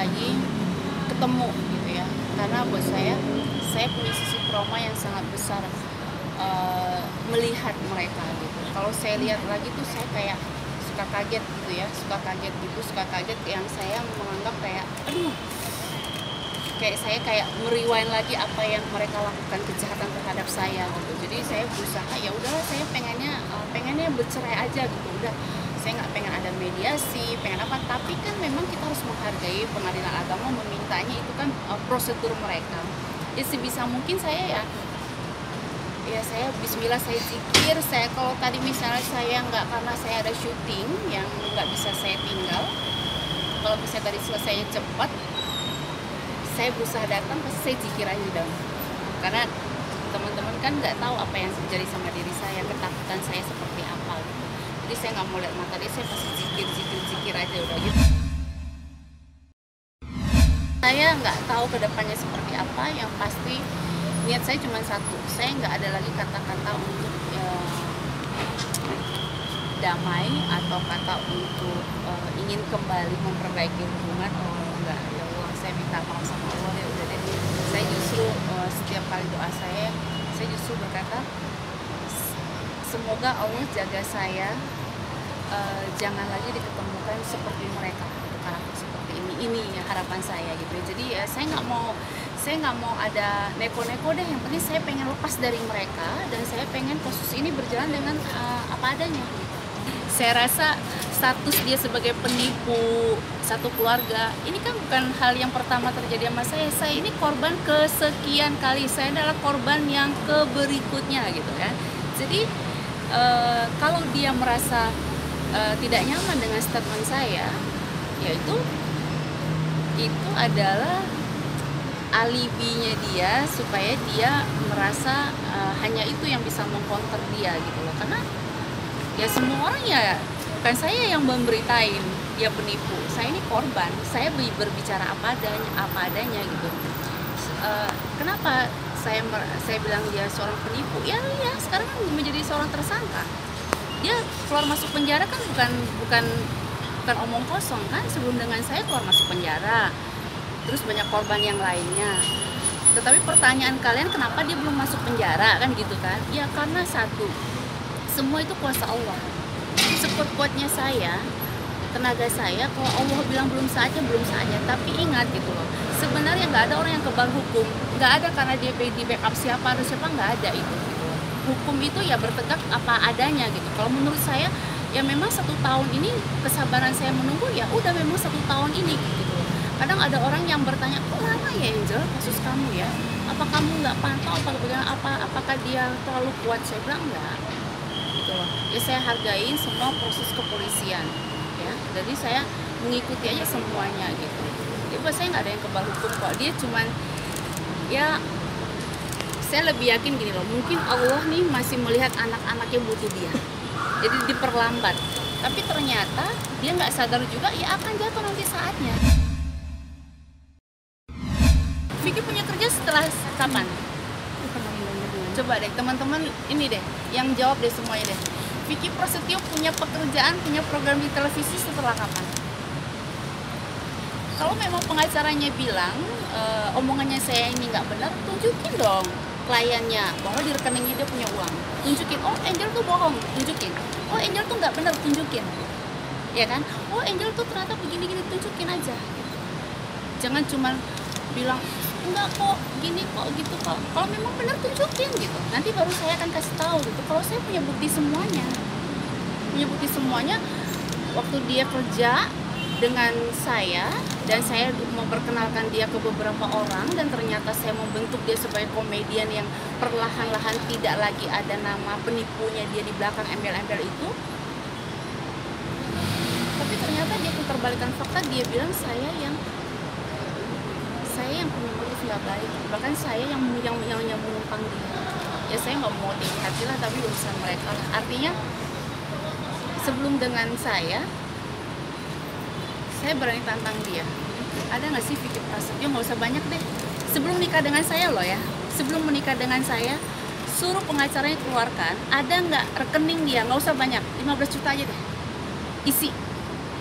lagi ketemu gitu ya, karena buat saya punya sisi trauma yang sangat besar melihat mereka gitu. Kalau saya lihat lagi tuh saya kayak suka kaget gitu ya, suka kaget yang saya menganggap kayak aduh, kayak saya kayak merewind lagi apa yang mereka lakukan kejahatan terhadap saya gitu. Jadi saya berusaha ya udahlah, saya pengennya bercerai aja gitu, udah saya nggak pengen ada mediasi, pengen apa, tapi kan memang kita harus menghargai pengadilan agama memintanya, itu kan prosedur mereka. Ya sebisa mungkin saya saya bismillah, saya zikir, saya kalau tadi misalnya saya nggak, karena saya ada syuting yang nggak bisa saya tinggal, kalau misalnya tadi selesainya cepat, saya berusaha datang, pasti saya zikir aja dong, karena teman-teman kan nggak tahu apa yang terjadi sama diri saya, ketakutan saya seperti apa gitu. Jadi saya nggak mau lihat mata dia, saya pasti zikir aja udah gitu. Saya nggak tahu kedepannya seperti apa, yang pasti niat saya cuma satu, saya nggak ada lagi kata-kata untuk damai atau kata untuk ingin kembali memperbaiki hubungan. Oh enggak, ya Allah, saya minta maaf sama Allah ya udah deh. Saya justru setiap kali doa saya justru berkata semoga Allah jaga saya, jangan lagi diketemukan seperti mereka, karakter seperti ini ya harapan saya gitu. Jadi saya nggak mau ada neko-neko deh, yang penting saya pengen lepas dari mereka dan saya pengen kasus ini berjalan dengan apa adanya gitu. Saya rasa status dia sebagai penipu satu keluarga ini kan bukan hal yang pertama terjadi sama saya ini korban kesekian kali, saya adalah korban yang berikutnya gitu kan. Jadi kalau dia merasa tidak nyaman dengan statement saya, yaitu itu adalah alibinya dia supaya dia merasa hanya itu yang bisa mengcounter dia gitu loh. Karena ya semua orang ya bukan saya yang memberitain dia penipu, saya ini korban, saya berbicara apa adanya gitu. Kenapa saya bilang dia seorang penipu? Ya sekarang kan menjadi seorang tersangka. Dia keluar masuk penjara kan bukan omong kosong kan. Sebelum dengan saya keluar masuk penjara, terus banyak korban yang lainnya. Tetapi pertanyaan kalian, kenapa dia belum masuk penjara kan gitu kan? Ya karena satu, semua itu kuasa Allah. Sekuat-kuatnya saya, tenaga saya, kalau Allah bilang belum saatnya. Tapi ingat gitu loh, sebenarnya nggak ada orang yang kebal hukum, nggak ada karena dia di backup siapa atau siapa, nggak ada itu gitu. Hukum itu ya bertegak apa adanya gitu. Kalau menurut saya ya memang 1 tahun ini kesabaran saya menunggu, ya udah memang 1 tahun ini gitu. Kadang ada orang yang bertanya, kok lama ya Angel kasus kamu ya? Apa kamu nggak pantau? Apakah dia terlalu kuat? Saya bilang enggak gitu loh. Ya saya hargain semua proses kepolisian ya. Jadi saya mengikuti aja semuanya gitu. Jadi buat saya nggak ada yang kebal hukum kok. Dia cuman ya saya lebih yakin gini loh, mungkin Allah nih masih melihat anak-anaknya butuh dia. Jadi diperlambat. Tapi ternyata dia nggak sadar juga, ya akan jatuh nanti saatnya. Vicky punya kerja setelah kapan? Coba deh teman-teman ini deh, yang jawab deh semuanya deh. Vicky Prasetyo punya pekerjaan, punya program di televisi setelah kapan? Kalau memang pengacaranya bilang omongannya saya ini nggak benar, tunjukin dong kliennya bahwa di rekeningnya dia punya uang. Tunjukin, oh Angel tuh bohong, tunjukin. Oh Angel tuh nggak benar, tunjukin. Ya kan? Oh Angel tuh ternyata begini-gini, tunjukin aja. Jangan cuma bilang enggak kok, gini kok, gitu kok. Kalau memang benar tunjukin gitu. Nanti baru saya akan kasih tahu gitu. Kalau saya punya bukti semuanya, waktu dia kerja dengan saya dan saya memperkenalkan dia ke beberapa orang, dan ternyata saya membentuk dia sebagai komedian yang perlahan-lahan tidak lagi ada nama penipunya dia di belakang embel-embel itu. Tapi ternyata dia putarbalikkan fakta, dia bilang saya yang punya motif nggak baik, bahkan saya yang menumpang dia. Ya saya nggak mau dihati lah, tapi urusan mereka lah. Artinya sebelum dengan saya berani tantang dia. Ada nggak sih Vicky Prasetyo, nggak usah banyak deh. Sebelum nikah dengan saya loh ya, sebelum menikah dengan saya, suruh pengacaranya keluarkan, ada nggak rekening dia, nggak usah banyak, 15 juta aja deh, isi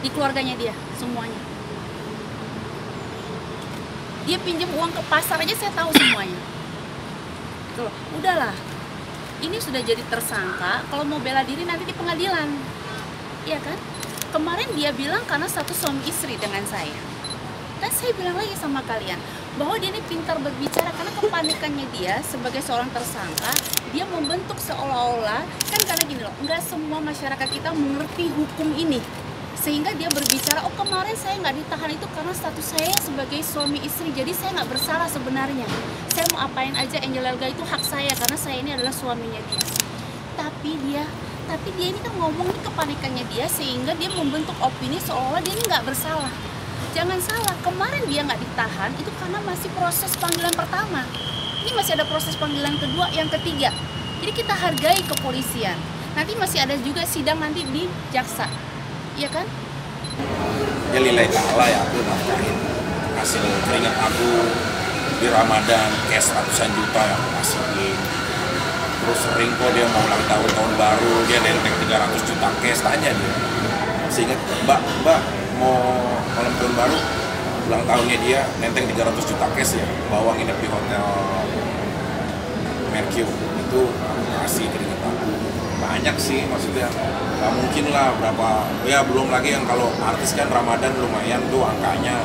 di keluarganya dia semuanya. Dia pinjam uang ke pasar aja saya tahu semuanya. Gitu loh. Udahlah, ini sudah jadi tersangka, kalau mau bela diri nanti di pengadilan. Iya kan? Kemarin dia bilang karena satu suami istri dengan saya. Kan saya bilang lagi sama kalian bahwa dia ini pintar berbicara, karena kepanikannya dia sebagai seorang tersangka, dia membentuk seolah-olah, kan karena gini loh, enggak semua masyarakat kita mengerti hukum ini. Sehingga dia berbicara, oh kemarin saya nggak ditahan itu karena status saya sebagai suami istri, jadi saya nggak bersalah sebenarnya. Saya mau apain aja Angel Elga itu hak saya karena saya ini adalah suaminya dia. Tapi dia ini kan ngomong nih kepanikannya dia, sehingga dia membentuk opini seolah-olah dia ini nggak bersalah. Jangan salah, kemarin dia nggak ditahan itu karena masih proses panggilan pertama. Ini masih ada proses panggilan kedua, yang ketiga. Jadi kita hargai kepolisian. Nanti masih ada juga sidang nanti di jaksa. Iya kan? Ya lillahi ta'ala ya, aku nafkahin hasil keringat aku di Ramadan, cash ratusan juta yang aku kasihin. Terus sering kok dia mau ulang tahun baru, dia nenteng 300 juta cash, tanya dia. Sehingga mbak mau malam tahun baru, ulang tahunnya dia nenteng 300 juta cash ya, bawa nginep di hotel Mercure. Itu aku kasih keringat aku. Banyak sih, maksudnya gak mungkin lah berapa, ya belum lagi yang kalau artis kan Ramadan lumayan tuh angkanya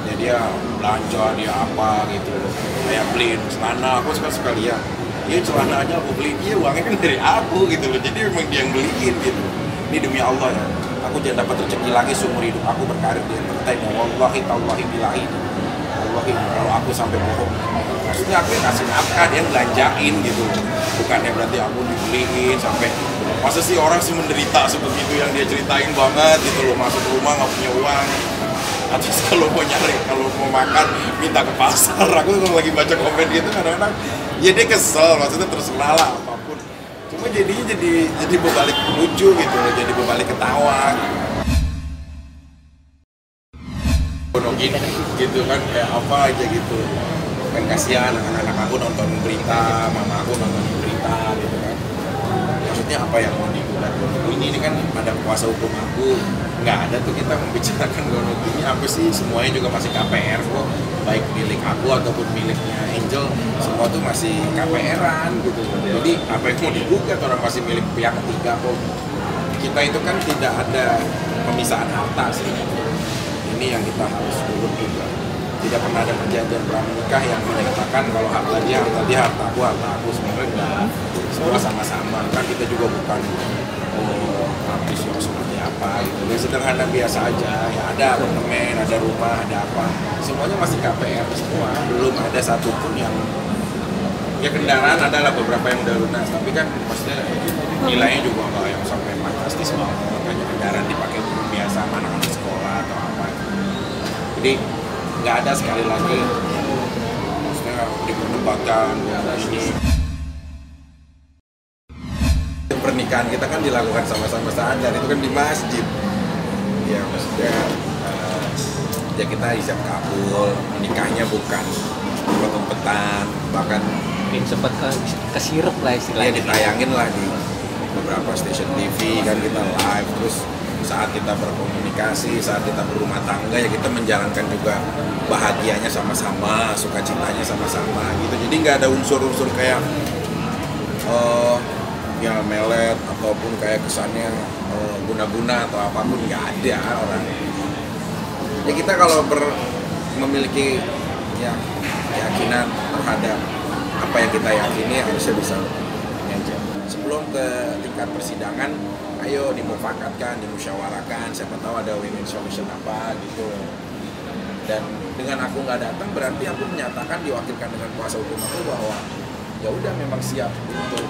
ya, dia belanja, dia apa gitu, kayak beliin celana, aku suka lihat dia celana aja aku beli, dia uangnya kan dari aku gitu loh, jadi memang dia yang beliin gitu. Ini demi Allah ya, aku jangan dapat rezeki lagi seumur hidup aku berkarir di entertainment, wallahi tallahi billahi, wallahi kalau aku sampai bohong, maksudnya aku yang kasih nafkah, dia belanjain gitu, bukannya berarti aku dibeliin sampai. Masa sih orang sih menderita seperti itu yang dia ceritain banget gitu loh, masuk rumah nggak punya uang, atau kalau mau nyari, kalau mau makan minta ke pasar. Aku kalau lagi baca komen gitu kadang-kadang ya dia kesel, maksudnya terserah lah apapun, cuma jadinya jadi berbalik lucu gitu loh, jadi berbalik ketawa gini gitu kan, kayak apa aja gitu kan, kasihan anak-anak aku nonton berita, mama aku nonton berita gitu kan. Maksudnya apa yang mau digugat ini kan ada kuasa hukum aku, nggak ada tuh kita membicarakan gonok ini apa sih, semuanya juga masih KPR kok, baik milik aku ataupun miliknya Angel, semua tuh masih KPR-an gitu. Jadi apa yang mau digugat, orang masih milik pihak ketiga kok. Kita itu kan tidak ada pemisahan harta sih, ini yang kita harus urut juga. Tidak pernah ada perjanjian pranikah yang menyatakan kalau harta dia harta aku, sebenarnya enggak, semua sama-sama kan. Kita juga bukan artis yang seperti apa gitu, ya sederhana biasa aja ya, ada apartemen, ada rumah, ada apa, semuanya masih KPR semua, belum ada satupun yang ya kendaraan adalah beberapa yang udah lunas, tapi kan maksudnya nilainya juga nggak yang sampai fantastis banget, makanya kendaraan dipakai biasa anak-anak sekolah atau apa. Jadi nggak ada, sekali lagi maksudnya diperdebatkan ini. Pernikahan kita kan dilakukan sama-sama sadar, itu kan di masjid ya, maksudnya ya kita ijab kabul, menikahnya bukan umpet-umpetan, bahkan sempat kesirep lah istilahnya, ya ditayangin lah di beberapa stasiun TV kan, kita live. Terus saat kita berkomunikasi, saat kita berumah tangga ya kita menjalankan juga bahagianya sama-sama, sukacitanya sama-sama gitu. Jadi nggak ada unsur-unsur kayak ya melet ataupun kayak kesannya guna-guna atau apapun, nggak ada orang. Ya kita kalau memiliki ya keyakinan terhadap apa yang kita yakini harusnya bisa aja. Sebelum ke tingkat persidangan, ayo dimufakatkan, dimusyawarahkan, siapa tahu ada win-win solution apa gitu. Dan dengan aku nggak datang berarti aku menyatakan, diwakilkan dengan kuasa hukum aku bahwa ya udah memang siap untuk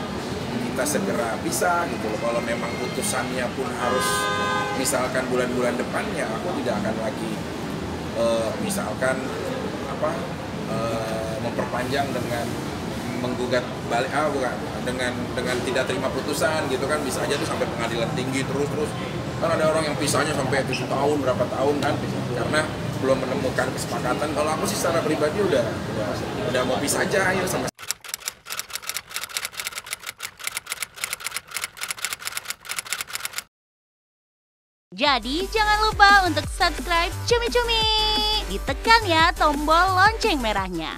kita segera bisa gitu loh. Kalau memang putusannya pun harus misalkan bulan-bulan depan, ya aku tidak akan lagi misalkan memperpanjang dengan menggugat balik, dengan tidak terima putusan gitu kan. Bisa aja tuh sampai pengadilan tinggi terus kan, ada orang yang pisahnya sampai 7 tahun, berapa tahun kan, karena belum menemukan kesepakatan. Kalau aku sih secara pribadi udah mau pisah aja, ayo sama. Jadi jangan lupa untuk subscribe Cumi Cumi. Ditekan ya tombol lonceng merahnya.